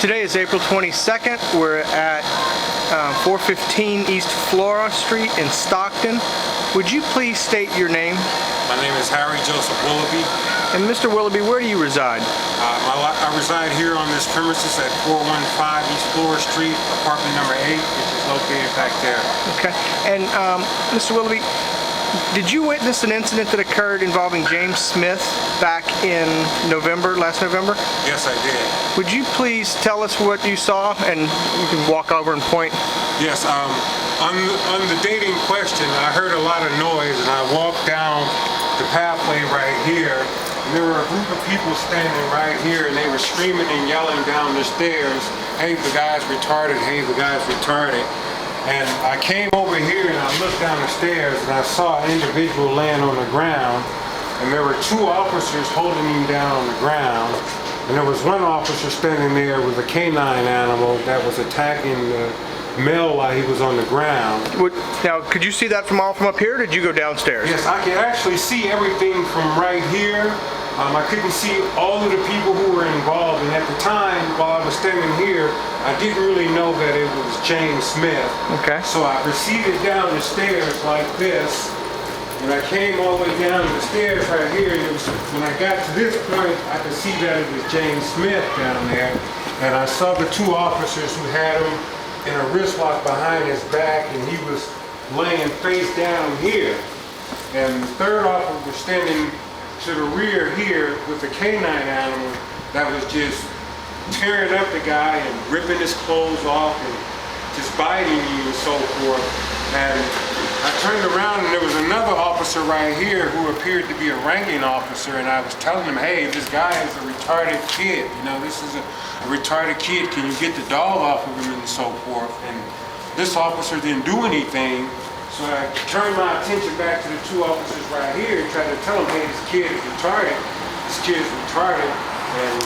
Today is April 22nd. We're at 415 East Flora Street in Stockton. Would you please state your name? My name is Harry Joseph Willoughby. And Mr. Willoughby, where do you reside? I reside here on this premises at 415 East Flora Street, apartment number 8, which is located back there. Okay. And Mr. Willoughby, did you witness an incident that occurred involving James Smith back in last November? Yes, I did. Would you please tell us what you saw, and you can walk over and point? Yes, on the dating question, I heard a lot of noise, and I walked down the pathway right here, and there were a group of people standing right here, and they were screaming and yelling down the stairs, "Hey, the guy's retarded, hey, the guy's retarded." And I came over here and I looked down the stairs and I saw an individual laying on the ground, and there were two officers holding him down on the ground, and there was one officer standing there with a canine animal that was attacking the male while he was on the ground. Now, could you see that from up here, or did you go downstairs? Yes, I could actually see everything from right here. I couldn't see all of the people who were involved, and at the time, while I was standing here, I didn't really know that it was James Smith. Okay. So I proceeded down the stairs like this, and I came all the way down the stairs right here, and when I got to this point, I could see that it was James Smith down there, and I saw the two officers who had him in a wrist lock behind his back, and he was laying face down here. And the third officer was standing to the rear here with the canine animal that was just tearing up the guy and ripping his clothes off and just biting him and so forth. And I turned around and there was another officer right here who appeared to be a ranking officer, and I was telling him, "Hey, this guy is a retarded kid. You know, this is a retarded kid. Can you get the dog off of him?" and so forth. And this officer didn't do anything. So I turned my attention back to the two officers right here and tried to tell them, "Hey, this kid is retarded. This kid is retarded." And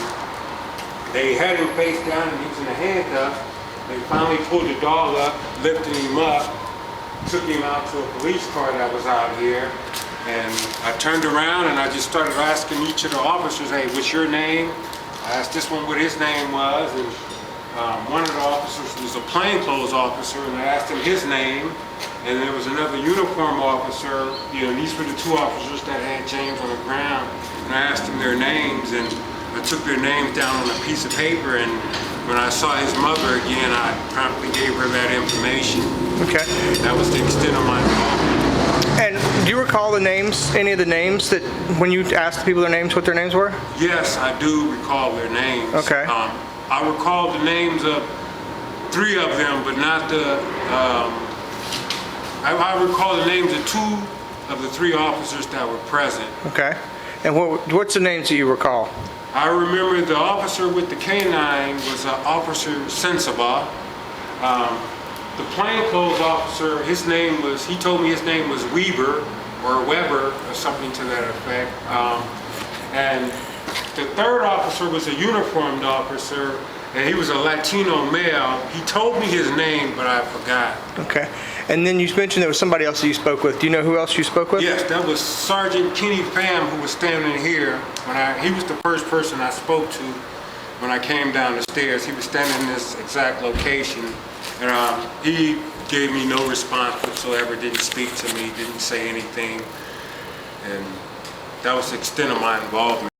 they had him face down and he was in a handcuff. They finally pulled the dog up, lifted him up, took him out to a police car that was out here. And I turned around and I just started asking each of the officers, "Hey, what's your name?" I asked this one what his name was, and one of the officers was a plainclothes officer, and I asked him his name. And there was another uniform officer, you know, these were the two officers that had James on the ground. And I asked them their names, and I took their names down on a piece of paper, and when I saw his mother again, I promptly gave her that information. Okay. That was the extent of my involvement. And do you recall the names, any of the names that, when you asked the people their names, what their names were? Yes, I do recall their names. Okay. I recall the names of 3 of them, but not the, I recall the names of 2 of the 3 officers that were present. Okay. And what's the names that you recall? I remember the officer with the canine was Officer Sensabaugh. The plainclothes officer, he told me his name was Weber or Weber or something to that effect. And the third officer was a uniformed officer, and he was a Latino male. He told me his name, but I forgot. Okay. And then you mentioned there was somebody else that you spoke with. Do you know who else you spoke with? Yes, that was Sergeant Kenny Pham, who was standing here. He was the first person I spoke to when I came down the stairs. He was standing in this exact location, and he gave me no response whatsoever, didn't speak to me, didn't say anything, and that was the extent of my involvement.